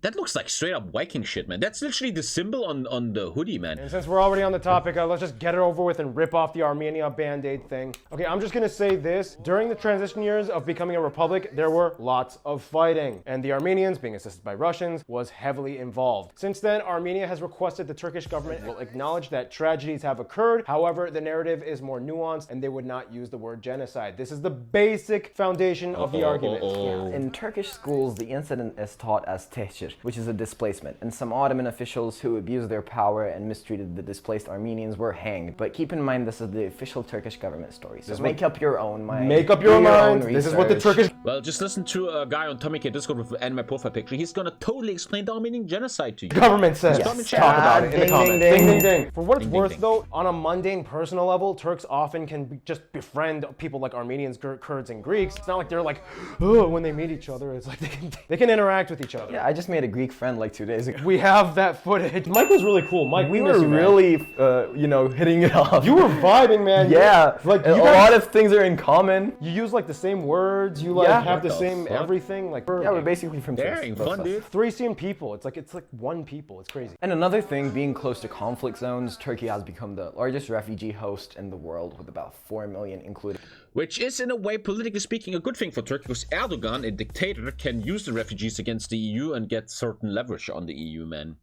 That looks like straight up Viking shit, man. That's literally the symbol on the hoodie, man. And since we're already on the topic, let's just get it over with and rip off the Armenia Band-Aid thing. Okay, I'm just gonna say this. During the transition years of becoming a republic, there were lots of fighting. And the Armenians, being assisted by Russians, was heavily involved. Since then, Armenia has requested the Turkish government will acknowledge that tragedies have occurred. However, the narrative is more nuanced and they would not use the word genocide. This is the basic foundation of the argument. In Turkish schools, the incident is taught as tehcir, which is a displacement, and some Ottoman officials who abused their power and mistreated the displaced Armenians were hanged. But keep in mind, this is the official Turkish government story, so make up your own mind. Make up your mind. This is what the Turkish... Well, just listen to a guy on TommyKay Discord with anime profile picture. He's gonna totally explain the Armenian genocide to you. Government says. Yes. Talk about it in the comments. Ding, ding, ding. For what it's worth, though, on a mundane personal level, Turks often can just befriend people like Armenians, Kurds, and Greeks. It's not like they're like, oh, when they meet each other, it's like they can interact with each other. Yeah, I just made a Greek friend like 2 days ago. We have that footage. Mike was really cool. Mike, we were really, you know, hitting it off. You were vibing, man. Yeah, like a lot of things are in common. You use like the same words. You like have the same everything. Like yeah, we're basically from fun, dude. Thracian people. It's like one people. It's crazy. And another thing, being close to conflict zones, Turkey has become the largest refugee host in the world with about 4 million included. Which is, in a way, politically speaking, a good thing for Turkey, because Erdogan, a dictator, can use the refugees against the EU and get certain leverage on the EU, man.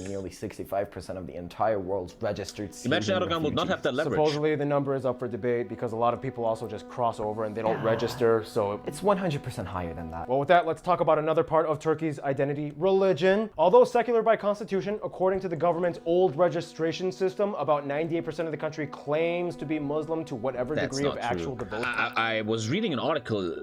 Nearly 65% of the entire world's registered Imagine Syrian Erdogan would not have that leverage. Supposedly the number is up for debate because a lot of people also just cross over and they don't register, so... It's 100% higher than that. Well, with that, let's talk about another part of Turkey's identity, religion. Although secular by constitution, according to the government's old registration system, about 98% of the country claims to be Muslim to whatever degree of actual devotion. I was reading an article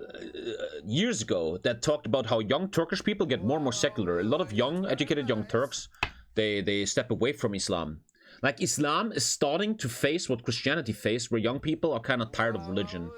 years ago that talked about how young Turkish people get more and more secular. A lot of young, educated young Turks, they step away from Islam. Like, Islam is starting to face what Christianity faced, where young people are kind of tired of religion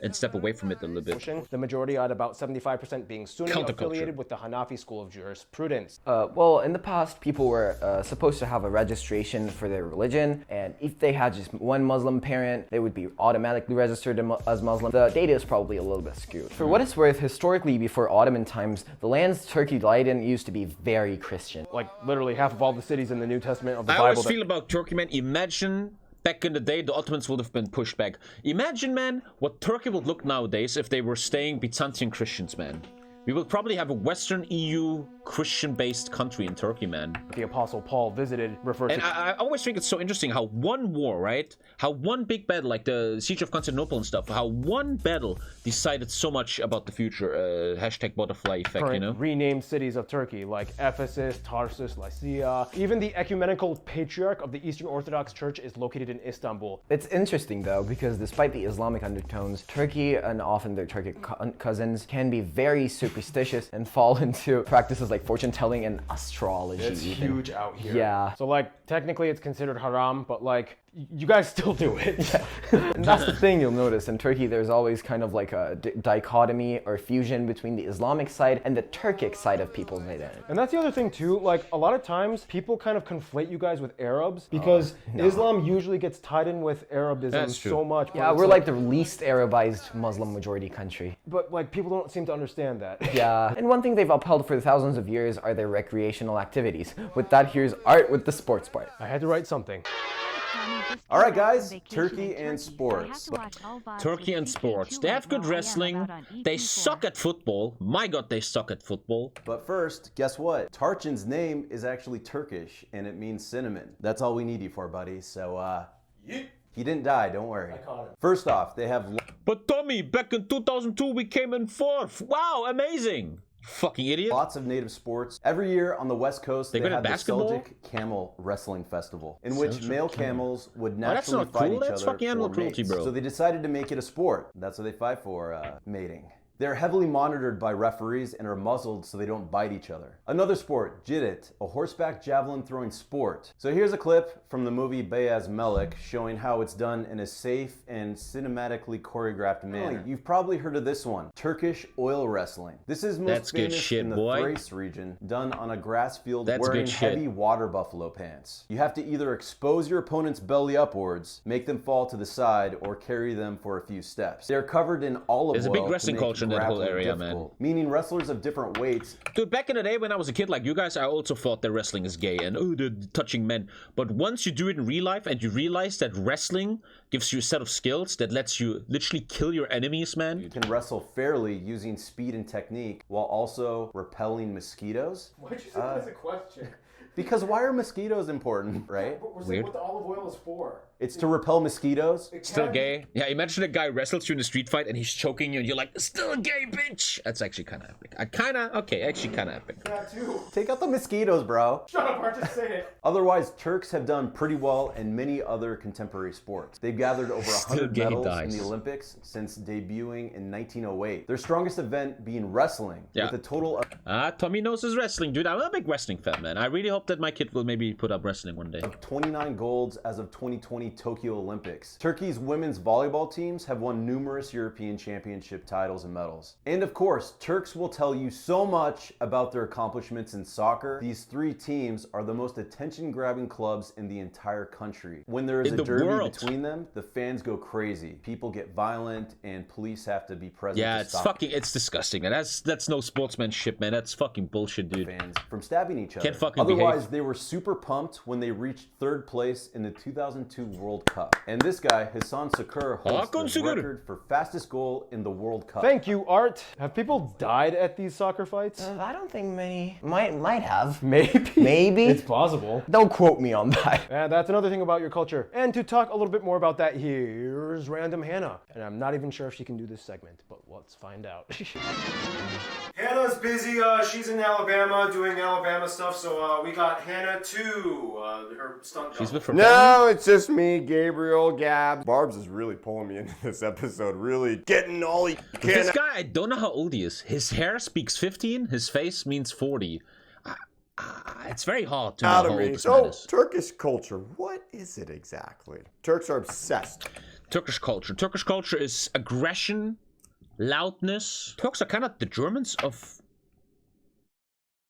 and step away from it a little bit. The majority at about 75% being Sunni affiliated with the Hanafi school of jurisprudence. Well, in the past, people were supposed to have a registration for their religion, and if they had just one Muslim parent, they would be automatically registered as Muslim. The data is probably a little bit skewed. For what it's worth, historically, before Ottoman times, the lands Turkey lied in used to be very Christian. Like, literally half of all the cities in the New Testament of the I Bible. always feel about Turkey, man, imagine back in the day, the Ottomans would have been pushed back. Imagine, man, what Turkey would look nowadays if they were staying Byzantine Christians, man. We will probably have a Western EU Christian-based country in Turkey, man. The Apostle Paul visited, referred to... And I always think it's so interesting how one war, right? How one big battle, like the Siege of Constantinople and stuff, how one battle decided so much about the future. Hashtag butterfly effect, you know? Renamed cities of Turkey, like Ephesus, Tarsus, Lycia. Even the ecumenical patriarch of the Eastern Orthodox Church is located in Istanbul. It's interesting, though, because despite the Islamic undertones, Turkey and often their Turkic cousins can be very superstitious and fall into practices like fortune telling and astrology. It's huge out here. Yeah. So like technically it's considered haram, but like you guys still do it. And that's the thing you'll notice. In Turkey, there's always kind of like a dichotomy or fusion between the Islamic side and the Turkic side of people's identity. And that's the other thing too, like a lot of times people kind of conflate you guys with Arabs because Islam usually gets tied in with Arabism so much. Yeah, we're like the least Arabized Muslim majority country. But like people don't seem to understand that. Yeah, and one thing they've upheld for thousands of years are their recreational activities. With that, here's art with the sports part. I had to write something. All right, guys, Turkey and sports. Turkey and sports. They have good wrestling. They suck at football. My God, they suck at football. But first, guess what? Tarçın's name is actually Turkish, and it means cinnamon. That's all we need you for, buddy. So, he didn't die, don't worry. First off, they have... But Tommy, back in 2002, we came in fourth. Wow, amazing. Fucking idiot. Lots of native sports. Every year on the West Coast, they have the basketball? Celtic Camel Wrestling Festival, in which male camels would naturally that's not fight cool. each That's other fucking animal for cruelty, mates. bro. So they decided to make it a sport. That's what they fight for, mating. They're heavily monitored by referees and are muzzled so they don't bite each other. Another sport, Jidit, a horseback javelin throwing sport. So here's a clip from the movie Beyaz Melik showing how it's done in a safe and cinematically choreographed manner. You've probably heard of this one, Turkish oil wrestling. This is most famous in the Thrace region, done on a grass field wearing heavy water buffalo pants. You have to either expose your opponent's belly upwards, make them fall to the side, or carry them for a few steps. They're covered in olive oil. There's a big wrestling culture in that whole area, man. Meaning wrestlers of different weights. Dude, back in the day when I was a kid like you guys, I also thought that wrestling is gay and oh, they're touching men. But once you do it in real life and you realize that wrestling gives you a set of skills that lets you literally kill your enemies, man. You can wrestle fairly using speed and technique while also repelling mosquitoes. Why'd you say that as a question? Because why are mosquitoes important, right? Weird. What the olive oil is for? It's to repel mosquitoes. Still gay. Yeah, imagine a guy wrestles you in a street fight and he's choking you and you're like, still gay, bitch. That's actually kind of epic. Actually kind of epic. That too. Take out the mosquitoes, bro. Shut up, Art, just say it. Otherwise, Turks have done pretty well in many other contemporary sports. They've gathered over 100 medals in the Olympics since debuting in 1908. Their strongest event being wrestling, with a total of... Tommy knows his wrestling, dude. I'm a big wrestling fan, man. I really hope that my kid will maybe put up wrestling one day. Of 29 golds as of 2020 Tokyo Olympics. Turkey's women's volleyball teams have won numerous European championship titles and medals. And of course, Turks will tell you so much about their accomplishments in soccer. These three teams are the most attention-grabbing clubs in the entire country. When there is a derby between them, the fans go crazy. People get violent and police have to be present. Yeah, it's disgusting. And that's no sportsmanship, man. That's fucking bullshit, dude. Fans from stabbing each other. Can't fucking behave. Otherwise, they were super pumped when they reached 3rd place in the 2002 World Cup. And this guy, Hasan Şükür, holds the record for fastest goal in the World Cup. Thank you, Art. Have people died at these soccer fights? I don't think many. Might have. Maybe. Maybe. It's possible. Don't quote me on that. And that's another thing about your culture. And to talk a little bit more about that, here's Random Hannah. And I'm not even sure if she can do this segment, but let's find out. Hannah's busy. She's in Alabama doing Alabama stuff, so we got Hannah too. Her stunt double. No, it's just me, Gabriel, Gab. Barbs is really pulling me into this episode, really getting all he can. This guy, I don't know how old he is. His hair speaks 15, his face means 40. It's very hard to know how old this man is. Turkish culture, what is it exactly? Turks are obsessed. Turkish culture. Turkish culture is aggression, loudness. Turks are kind of the Germans of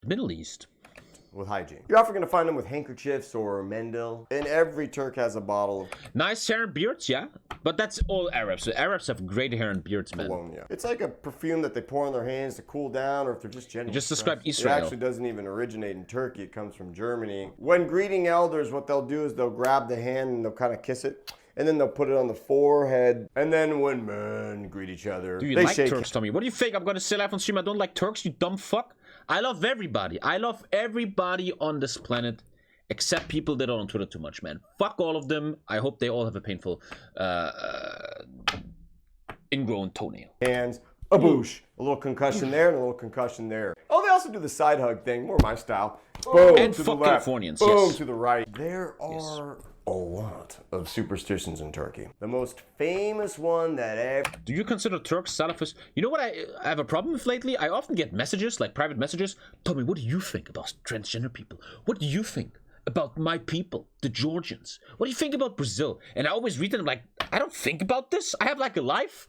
the Middle East. With hygiene. You're often going to find them with handkerchiefs or mendil. And every Turk has a bottle of nice hair and beards, yeah. But that's all Arabs. So Arabs have great hair and beards, man. Cologne, yeah. It's like a perfume that they pour on their hands to cool down, or if they're just generally. You just described Israel. It actually doesn't even originate in Turkey. It comes from Germany. When greeting elders, what they'll do is they'll grab the hand and they'll kind of kiss it. And then they'll put it on the forehead. And then when men greet each other, do you like Turks, Tommy? What do you think? I'm going to say live on stream, I don't like Turks, you dumb fuck. I love everybody. I love everybody on this planet, except people that are on Twitter too much, man. Fuck all of them. I hope they all have a painful ingrown toenail. Hands, a boosh. A little concussion there and a little concussion there. Oh, they also do the side hug thing, more my style. Boom, and to fuck the left. Californians, boom, yes. to the right. There are a lot of superstitions in Turkey. The most famous one that Do you consider Turks Salafist? You know what I have a problem with lately? I often get messages, like private messages. Tommy, what do you think about transgender people? What do you think about my people, the Georgians? What do you think about Brazil? And I always read them like, I don't think about this. I have like a life.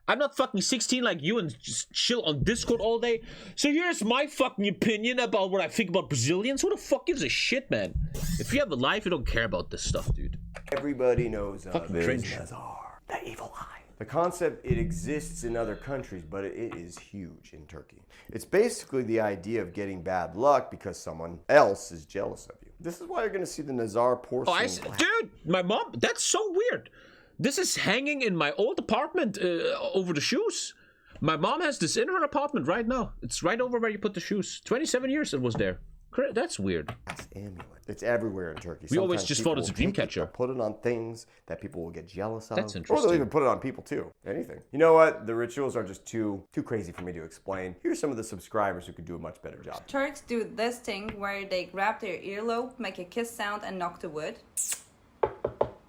I'm not fucking 16 like you and just chill on Discord all day. So here's my fucking opinion about what I think about Brazilians. Who the fuck gives a shit, man? If you have a life, you don't care about this stuff, dude. everybody knows of Fucking is cringe. Nazar, the evil eye. The concept, it exists in other countries, but it is huge in Turkey. It's basically the idea of getting bad luck because someone else is jealous of you. This is why you're going to see the Nazar porcelain. Dude, my mom, that's so weird. This is hanging in my old apartment over the shoes. My mom has this in her apartment right now. It's right over where you put the shoes. 27 years it was there. That's weird. That's amulet. It's everywhere in Turkey. We always just thought it's a dream catcher. Put it on things that people will get jealous of. That's Or interesting. they'll even put it on people too. Anything. You know what? The rituals are just too crazy for me to explain. Here's some of the subscribers who could do a much better job. Turks do this thing where they grab their earlobe, make a kiss sound, and knock the wood.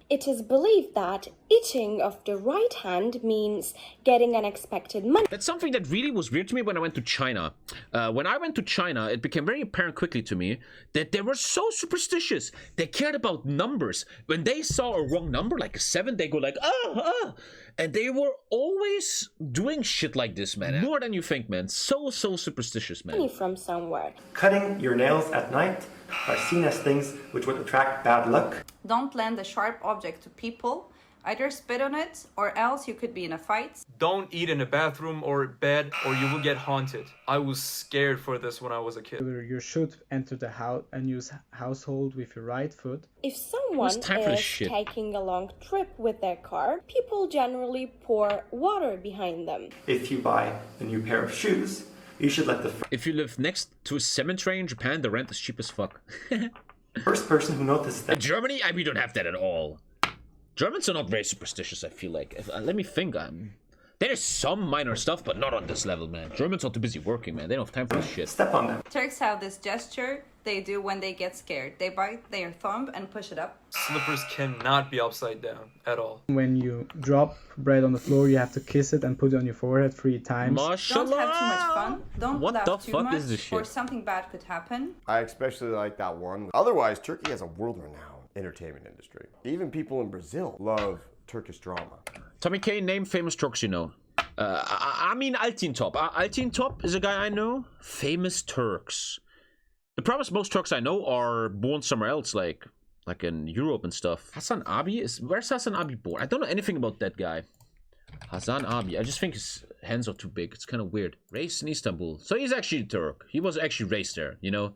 It is believed that itching of the right hand means getting unexpected money. That's something that really was weird to me when I went to China. When I went to China, it became very apparent quickly to me that they were so superstitious. They cared about numbers. When they saw a wrong number, like a 7, they go like, ah. And they were always doing shit like this, man. More than you think, man. So superstitious, man. Money from somewhere. Cutting your nails at night are seen as things which would attract bad luck. Don't lend a sharp object to people. Either spit on it, or else you could be in a fight. Don't eat in a bathroom or bed, or you will get haunted. I was scared for this when I was a kid. You should enter the house and use household with your right foot. If someone is taking a long trip with their car, people generally pour water behind them. If you buy a new pair of shoes, you should let the If you live next to a cemetery in Japan, the rent is cheap as fuck. first person who notices that. In Germany, we don't have that at all. Germans are not very superstitious, I feel like. Let me think. There's some minor stuff, but not on this level, man. Germans are too busy working, man. They don't have time for this shit. Step on them. Turks have this gesture they do when they get scared. They bite their thumb and push it up. Slippers cannot be upside down at all. When you drop bread on the floor, you have to kiss it and put it on your forehead 3 times. Don't have too much fun. Don't What laugh the too fuck much, is this shit? or something bad could happen. I especially like that one. Otherwise, Turkey has a world-renowned entertainment industry. Even people in Brazil love Turkish drama. TommyKay, name famous Turks you know. I mean Altin Top. Altin Top is a guy I know. Famous Turks. The problem is most Turks I know are born somewhere else, like in Europe and stuff. Hasan Abi where's Hasan Abi born? I don't know anything about that guy. Hasan Abi. I just think his hands are too big. It's kind of weird. Raised in Istanbul. So he's actually Turk. He was actually raised there, you know?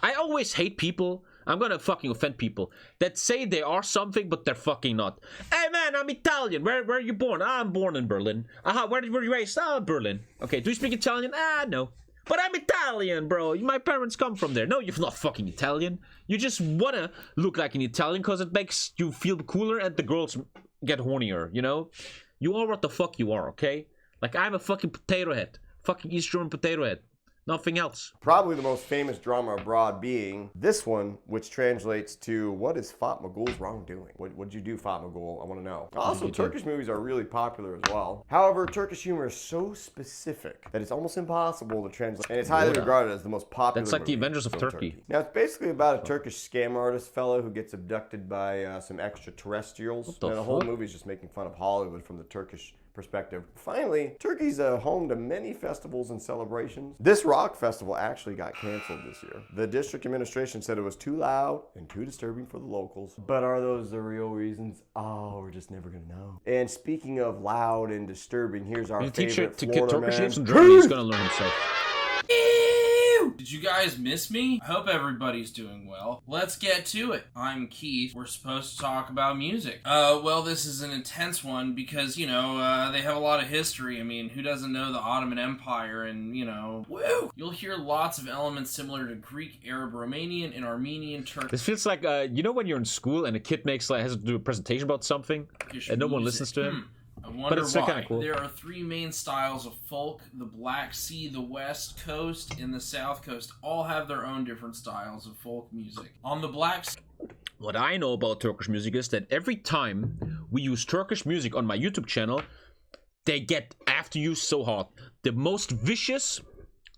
I always hate people. I'm gonna fucking offend people that say they are something, but they're fucking not. Hey man, I'm Italian. Where are you born? I'm born in Berlin. Where were you raised? Berlin. Okay, do you speak Italian? No. But I'm Italian, bro. My parents come from there. No, you're not fucking Italian. You just wanna look like an Italian because it makes you feel cooler and the girls get hornier, you know? You are what the fuck you are, okay? Like, I'm a fucking potato head. Fucking East German potato head. Nothing else. Probably the most famous drama abroad being this one, which translates to, what is Fatma Gul's wrongdoing? What'd you do, Fatma Gul? I want to know. Also, Turkish movies are really popular as well. However, Turkish humor is so specific that it's almost impossible to translate, and it's highly regarded as the most popular. That's like the Avengers of Turkey. Now, it's basically about a Turkish scam artist fellow who gets abducted by some extraterrestrials. The whole movie is just making fun of Hollywood from the Turkish perspective. Finally, Turkey's home to many festivals and celebrations. This rock festival actually got canceled this year. The district administration said it was too loud and too disturbing for the locals. But are those the real reasons? Oh, we're just never gonna know. And speaking of loud and disturbing, here's our favorite Florida man. He's gonna learn himself. Did you guys miss me? I hope everybody's doing well. Let's get to it. I'm Keith. We're supposed to talk about music. Well, this is an intense one because, you know, they have a lot of history. I mean, who doesn't know the Ottoman Empire and, you know, woo! You'll hear lots of elements similar to Greek, Arab, Romanian, and Armenian, Turkish. This feels like, you know when you're in school and a kid has to do a presentation about something and no one listens to him? I wonder why. Cool. There are three main styles of folk. The Black Sea, the West Coast, and the South Coast all have their own different styles of folk music. On the Black Sea... What I know about Turkish music is that every time we use Turkish music on my YouTube channel, they get after you so hard. The most vicious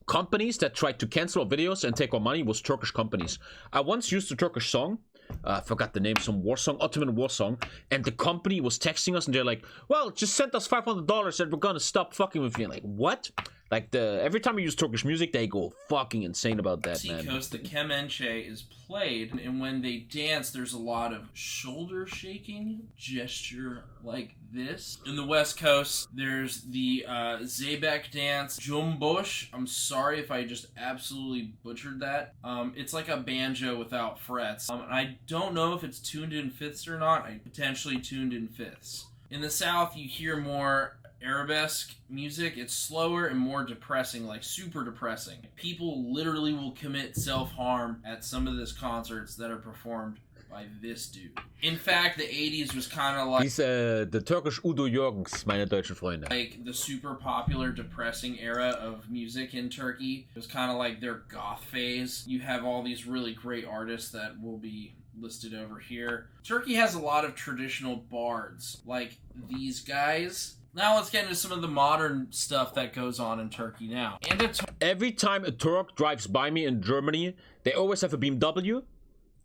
companies that tried to cancel our videos and take our money was Turkish companies. I once used a Turkish song. I forgot the name, some war song, Ottoman war song, and the company was texting us and they're like, well, just send us $500 and we're gonna stop fucking with you. Like, what? Like, every time we use Turkish music, they go fucking insane about that, man. Coast, the kemençe is played, and when they dance, there's a lot of shoulder shaking, gesture like this. In the West Coast, there's the Zeybek dance, Jumbosh. I'm sorry if I just absolutely butchered that. It's like a banjo without frets. And I don't know if it's tuned in fifths or not. I potentially tuned in fifths. In the South, you hear more arabesque music. It's slower and more depressing, like super depressing. People literally will commit self-harm at some of these concerts that are performed by this dude. In fact, the 80s was kind of like... He's the Turkish Udo Jürgens, meine deutschen Freunde. Like the super popular depressing era of music in Turkey. It was kind of like their goth phase. You have all these really great artists that will be listed over here. Turkey has a lot of traditional bards, like these guys. Now let's get into some of the modern stuff that goes on in Turkey now. And every time a Turk drives by me in Germany, they always have a BMW,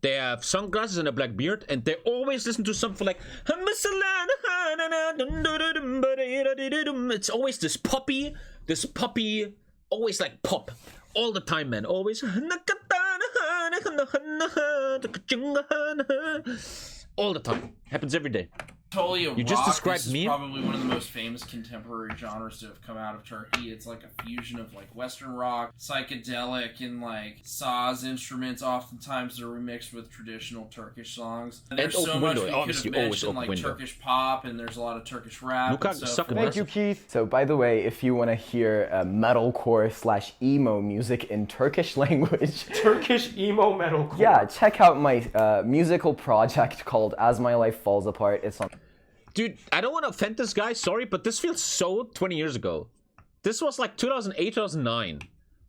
they have sunglasses and a black beard, and they always listen to something like... It's always this puppy, always like pop. All the time, man. Always. All the time. Happens every day. Tolia you just described me. Probably one of the most famous contemporary genres to have come out of Turkey. It's like a fusion of like Western rock, psychedelic, and like saz instruments. Oftentimes they're remixed with traditional Turkish songs. And there's so much we could have mentioned, like Turkish pop, and there's a lot of Turkish rap. And so Thank you, Keith. So, by the way, if you want to hear metalcore/emo music in Turkish language, Turkish emo metalcore. Yeah, check out my musical project called As My Life Falls Apart. It's on. Dude, I don't want to offend this guy, sorry, but this feels so 20 years ago. This was like 2008, 2009.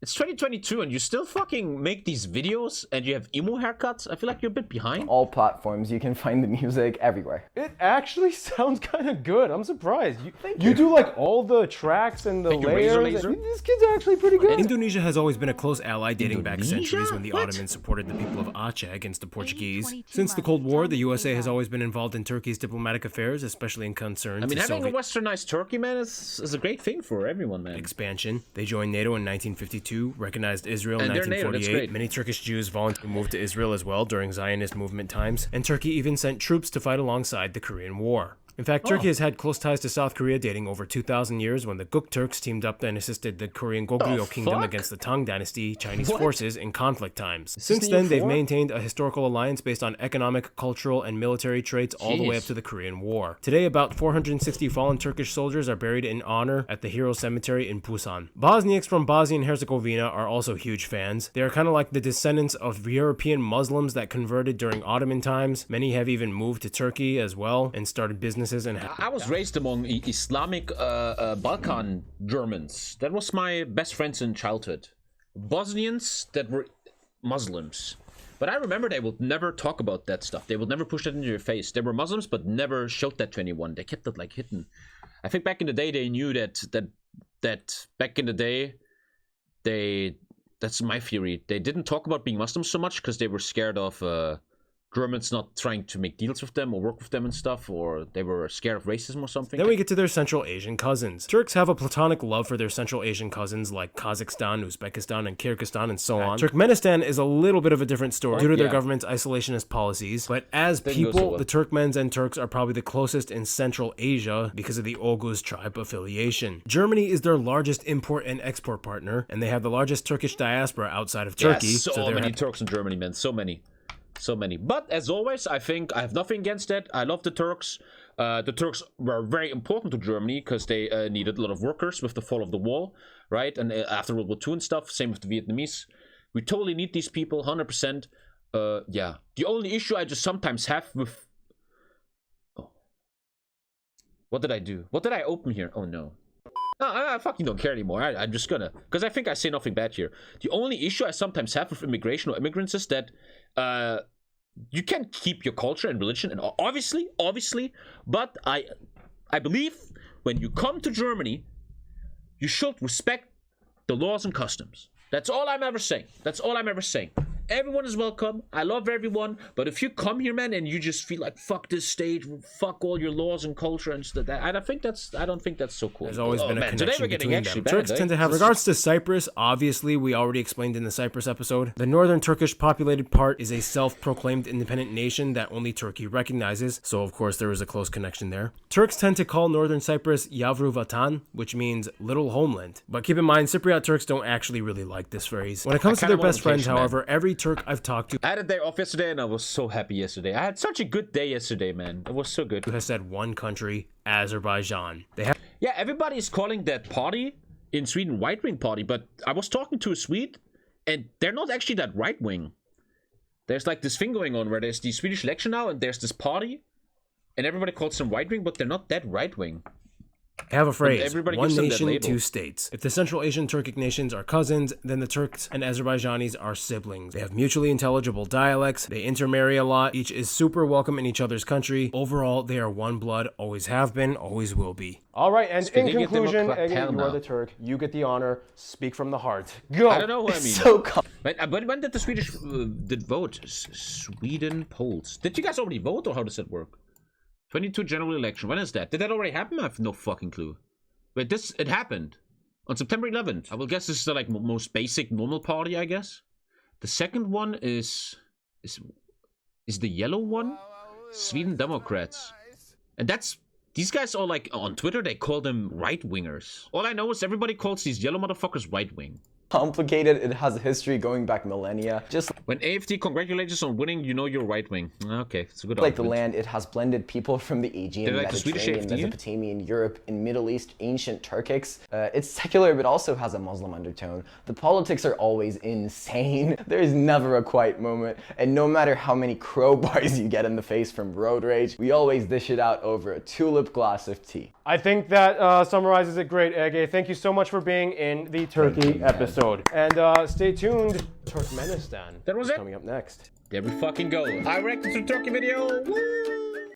It's 2022 and you still fucking make these videos and you have emo haircuts? I feel like you're a bit behind. All platforms, you can find the music everywhere. It actually sounds kind of good. I'm surprised. You do like all the tracks and the layers. This kid's actually pretty good. Indonesia has always been a close ally dating back centuries when the Ottomans supported the people of Aceh against the Portuguese. Since the Cold War, the USA has always been involved in Turkey's diplomatic affairs, especially in concerns. I mean, having a westernized Turkey, man, is a great thing for everyone, man. Expansion. They joined NATO in 1952. Recognized Israel in 1948. Many Turkish Jews voluntarily moved to Israel as well during Zionist movement times, and Turkey even sent troops to fight alongside the Korean War. In fact, Turkey has had close ties to South Korea dating over 2,000 years when the Gukturks teamed up and assisted the Korean Goguryeo Kingdom against the Tang Dynasty Chinese forces in conflict times. Since then, they've maintained a historical alliance based on economic, cultural, and military traits all the way up to the Korean War. Today, about 460 fallen Turkish soldiers are buried in honor at the Hero Cemetery in Busan. Bosniaks from Bosnia and Herzegovina are also huge fans. They are kind of like the descendants of European Muslims that converted during Ottoman times. Many have even moved to Turkey as well and started businesses. And I was raised among Islamic Balkan Germans. That was my best friends in childhood. Bosnians that were Muslims. But I remember they would never talk about that stuff. They would never push that into your face. They were Muslims, but never showed that to anyone. They kept it like hidden. I think back in the day they knew that back in the day that's my theory. They didn't talk about being Muslims so much because they were scared of Germans not trying to make deals with them or work with them and stuff, or they were scared of racism or something. Then we get to their Central Asian cousins. Turks have a platonic love for their Central Asian cousins like Kazakhstan, Uzbekistan, and Kyrgyzstan, and so on. Turkmenistan is a little bit of a different story due to their government's isolationist policies, but as people, the Turkmens and Turks are probably the closest in Central Asia because of the Oghuz tribe affiliation. Germany is their largest import and export partner, and they have the largest Turkish diaspora outside of Turkey. So many Turks in Germany, man. So many. But as always, I think I have nothing against that. I love the Turks. The Turks were very important to Germany because they needed a lot of workers with the fall of the wall, right? And after World War II and stuff. Same with the Vietnamese. We totally need these people, 100%. Yeah. The only issue I just sometimes have with... Oh. What did I do? What did I open here? Oh, no. I fucking don't care anymore. I'm just gonna... Because I think I say nothing bad here. The only issue I sometimes have with immigration or immigrants is that you can keep your culture and religion, and obviously, but I believe when you come to Germany, you should respect the laws and customs. That's all I'm ever saying. Everyone is welcome. I love everyone. But if you come here, man, and you just feel like fuck this stage, fuck all your laws and culture and stuff, I don't think that's so cool. There's always been a connection between them. Turks tend to have. Regards to Cyprus, obviously we already explained in the Cyprus episode. The northern Turkish populated part is a self-proclaimed independent nation that only Turkey recognizes. So of course there is a close connection there. Turks tend to call northern Cyprus Yavru Vatan, which means little homeland. But keep in mind, Cypriot Turks don't actually really like this phrase. When it comes to their best friends, however, every Turk I've talked to... I had a day off yesterday and I was so happy yesterday. I had such a good day yesterday, man. It was so good. ...who has said one country, Azerbaijan. They have... Yeah, everybody is calling that party in Sweden right-wing party, but I was talking to a Swede and they're not actually that right-wing. There's like this thing going on where there's the Swedish election now and there's this party and everybody calls them right-wing, but they're not that right-wing. I have a phrase, one nation, two states. If the Central Asian Turkic nations are cousins, then the Turks and Azerbaijanis are siblings. They have mutually intelligible dialects, they intermarry a lot, each is super welcome in each other's country. Overall, they are one blood, always have been, always will be. Alright, and in conclusion, Ege, you are the Turk, you get the honor, speak from the heart. Go! I don't know what I mean. So when did the Swedish did vote? Sweden polls. Did you guys already vote or how does that work? 22 general election. When is that? Did that already happen? I have no fucking clue. Wait, it happened on September 11th. I will guess this is the like most basic normal party, I guess. The second one is the yellow one, Sweden Democrats, and that's these guys are like on Twitter. They call them right wingers. All I know is everybody calls these yellow motherfuckers right wing. Complicated. It has a history going back millennia. Just when AFD congratulates on winning, you know you're right wing. Okay, it's a good like argument. the land, it has blended people from the Aegean, like Mediterranean, Mesopotamian, Europe, and Middle East, ancient Turkics. It's secular, but also has a Muslim undertone. The politics are always insane. There's never a quiet moment, and no matter how many crowbars you get in the face from road rage, we always dish it out over a tulip glass of tea. I think that summarizes it great, Ege. Thank you so much for being in the Turkey episode. And stay tuned, Turkmenistan. That was it. Coming up next. There we fucking go. I reacted to the Turkey video. Woo!